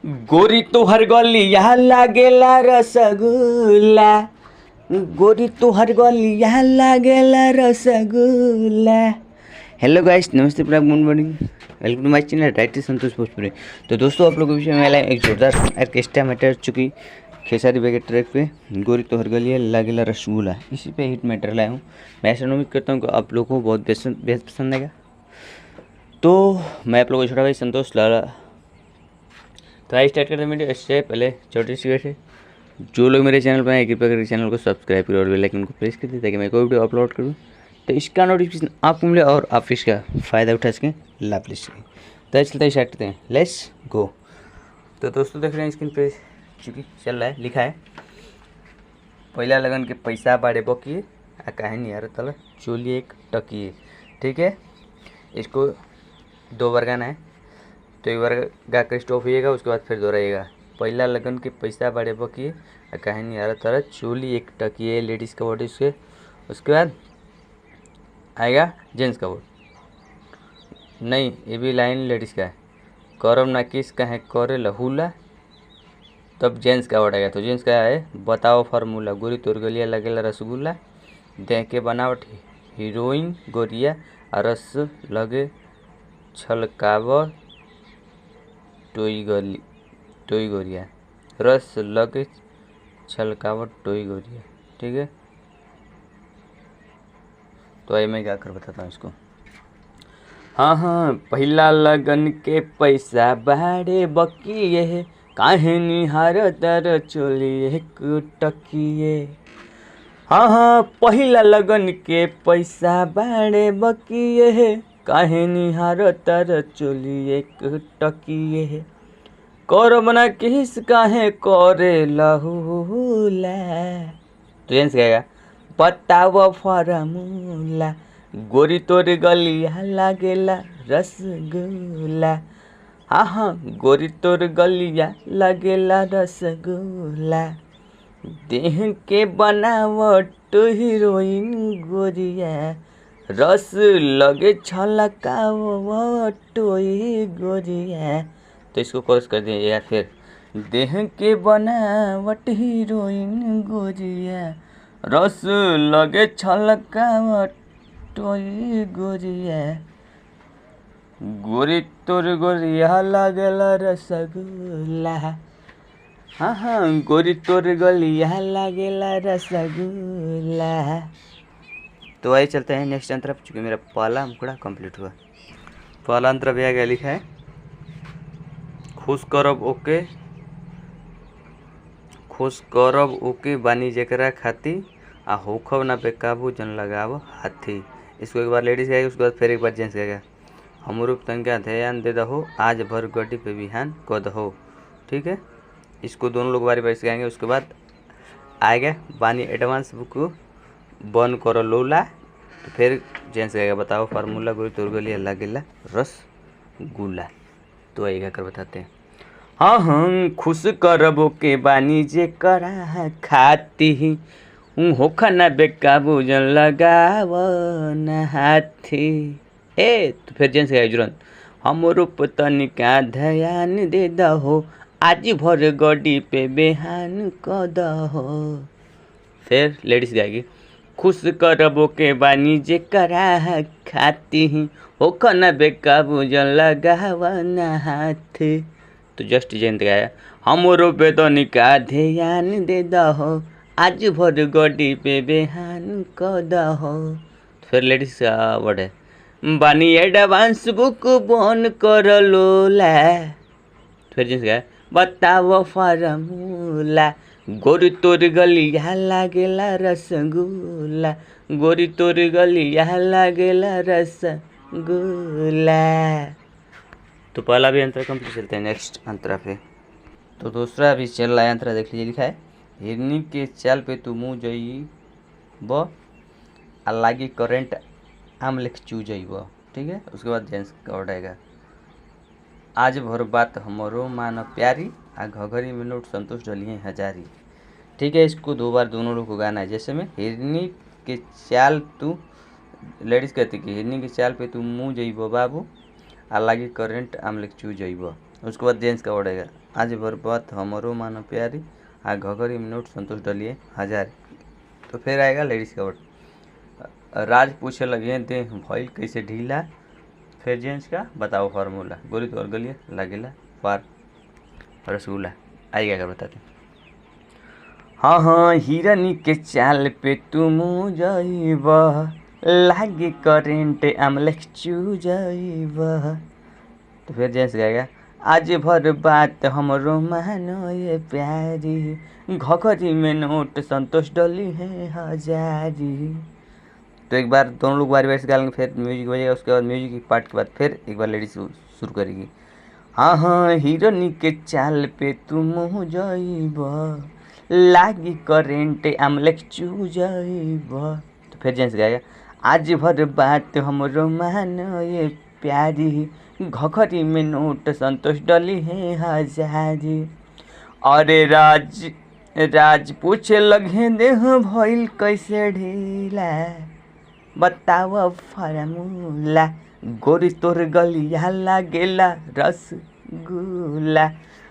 गोरी तोहर गलिया लागेला रसगुल्ला, गोरी तोहर गलिया लागेला rasgulla. Hello guys, namaste, good morning, welcome to my channel writer Santosh Bhojpuri. तो दोस्तों, आप लोगों के विषय में लाए एक जोरदार ऑर्केस्ट्रा मैटर चुकी खेसारी बाई के ट्रैक पे गोरी तोहर गलिया लागेला रसगुल्ला, इसी पे हिट मैटर लाया हूँ। मैं ऐसा उम्मीद करता हूँ कि आप लोगों को बहुत बेहद पसंद आएगा। तो मैं आप लोगों को छोटा भाई संतोष लाला। तो आइए स्टार्ट करते हैं वीडियो। इससे पहले छोटी सी वैसे जो लोग मेरे चैनल पर आए कृपया करके चैनल को सब्सक्राइब करें और बेल आइकन को प्रेस कर दें ताकि मैं कोई वीडियो अपलोड करूँ तो इसका नोटिफिकेशन आपको मिले और आप इसका फ़ायदा उठा सकें, लाभ ले सकें। तो चलते ही स्टार्ट करते हैं, लेट्स गो। तो दोस्तों देख रहे हैं स्क्रीन पे चूँकि चल रहा है, लिखा है पहला लगन के पैसा बाड़े बकिए आ काहे नहीं यार तल चोली एक टकिए। ठीक है, इसको दो बार गाना है, तो एक बार गा कर स्टॉप होइएगा, उसके बाद फिर दोहराइएगा। पहला लगन के पैसा बड़े बकिए आ काहे नहीं यार तरह चोली एक टकिए, लेडीज़ का वर्ड इसके। उसके बाद आएगा जेंट्स का वर्ड, नहीं ये भी लाइन लेडीज़ का है, करम ना किस कहे करे लहूला, तब जेंट्स का वर्ड आएगा। तो जेंट्स का है बताओ फार्मूला, गोरी तोर गलिया लगेला रसगुल्ला, देह के बनावट हीरोइन गोरिया आ रस लगे छलकावर टोई गोरिया, रस लगे छलकावट टोई गोरिया। ठीक है, तो आइए मैं गा कर बताता हूँ इसको। हाँ हाँ, पहला लगन के पैसा बाड़े बकिए काहे निहार तर चोलिए टकिए। हाँ हाँ, पहला लगन के पैसा बाड़े बकिए काहे निहार तर चोलिए टकिए, कर बना किस काहे करे लहूला। तो जेंट्स कहेगा बताओ फार्मूला, गोरी तोर गलिया लागेला रसगुल्ला। हाँ हाँ, गोरी तोर गलिया लागेला रसगुल्ला, देह के बनावट हीरोइन गोरिया, रस लगे छलकावट टोई गोरिया। तो इसको कोर्स कर दिए या फिर देह के बनावट हीरोइन गोरिया, रस लगे छलकावट टोई गोरिया, गोरी तोर गोरिया लागेला रसगुल्ला। हाँ हाँ, गोरी तोर गलिया लागेला रसगुल्ला। तो आइए चलते हैं नेक्स्ट अंतरा, चूँकि मेरा पहला मुखड़ा कंप्लीट हुआ। पहला अंतरा भी आ गया, लिखा है खुश करब ओके बानी जेकरा खाती आ होखब ना बेकाबू जन लगाव हाथी। इसको एक बार लेडीज़ गाएगी, उसके बाद फिर एक बार जेंट्स गाएगा। हमरो तनका ध्यान दे दहो आज भर गड्डी पे बिहान क दहो। ठीक है, इसको दोनों लोग बारी बारी से गाएंगे। उसके बाद आएगा बानी एडवांस बुक बन करो लोला, तो फिर जेंट्स गाएगा बताओ फार्मूला, गोरी तोर गलिया लागेला रसगुल्ला। तो आइए कर बताते हैं। हाँ हाँ, खुश करबो के बानी जे करा खाती होखा ना बेकाबू जन लगाव न हाथी। तो फिर जेंट्स गाएगा जुरन हमरो तनिका ध्यान दे दहो आज भर गड्डी पे बेहान क दहो। फिर लेडीज़ गाएगी खुश करबो के बानी जे करा खाती होखा ना बेकाबू जन लगाव न हाथ। तो जस्ट जेंट्स गाया हमरो बेतनिका ध्यान दे दहो आज भर गड्डी पे बेहान क दहो। फिर लेडीज का वर्ड है बानी एडवांस बुक बन कर लोला। फिर जेंट्स गाया बताओ फार्मूला, गोरी तोर गलिया लागेला रसगुल्ला, गोरी तोर गलिया लागेला रसगुल्ला। तो पहला भी अंतरा कंप्लीट, चलते हैं नेक्स्ट अंतरा पे। तो दूसरा भी चल रहा है अंतरा, देख लीजिए, लिखा है हिरनी के चाल पे तू मुँह जइब आ लागी करेंट आम लिख चू जइब। ठीक है, उसके बाद जेंट्स का वर्ड आएगा आज भर बात हमरो मान प्यारी आ घघरी में नोट संतोष डलिए हजारी। ठीक है, इसको दो बार दोनों लोग को गाना है। जैसे में हिरनी के चाल तू, लेडीज़ कहती कि हिरनी के चाल पे तू मुँह जइब बाबू आ लागी करेंट आम लिख चू जइब। उसके बाद जेंट्स का वर्ड आएगा आज भर बात हमरो मानो प्यारी, आ घघरी में नोट संतोष डलिए 1000। तो फिर आएगा लेडीज का वर्ड। राज पूछे लगे दे भइल कैसे ढीला, फिर जेंट्स का बताओ फार्मूला। गोरी तो और गलिए लागेला पार रसगुल्ला। आइएगा अगर बताते। हाँ हाँ हिरनी के चाल पे तुम जाइब, लागे करेंट अमलेख चू जाइब। तो फिर जेंट्स गाएगा आज भर बात हमरो मानो ये प्यारी, घघरी में नोट संतोष डली है 1000। तो एक बार दोनों लोग बारी बारी से गाएंगे, फिर म्यूजिक बजेगा, उसके बाद म्यूजिक की पार्ट के बाद फिर एक बार लेडीज शुरू करेगी। हाँ हाँ हिरनी के चाल पे तुम जाइब, लागी करेंट अमलेख चू जाइब। तो फिर जेंट्स गाएगा आज भर बात हमरो मानो ये प्यारी, घघरी में नोट संतोष डली है 1000। अरे राज राज पूछे लगे देह भइल कैसे ढीला, बताओ फार्मूला। गोरी तोर गलिया लागेला रसगुल्ला,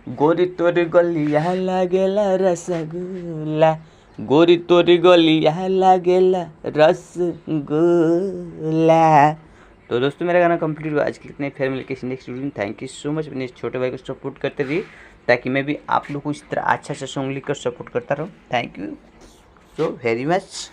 गोरी तोर गलिया लागेला रसगुल्ला, गोरी तोर गलिया लागेला रसगुल्ला। तो दोस्तों मेरा गाना कंप्लीट हुआ आज के लिए इतना ही। फिर मिलकर किसी नेक्स्ट वीडियो में। Thank you so much. अपने छोटे भाई को सपोर्ट करते रहिए ताकि मैं भी आप लोग को इस तरह अच्छा अच्छा सॉन्ग लिख कर सपोर्ट करता रहूँ। Thank you so very much.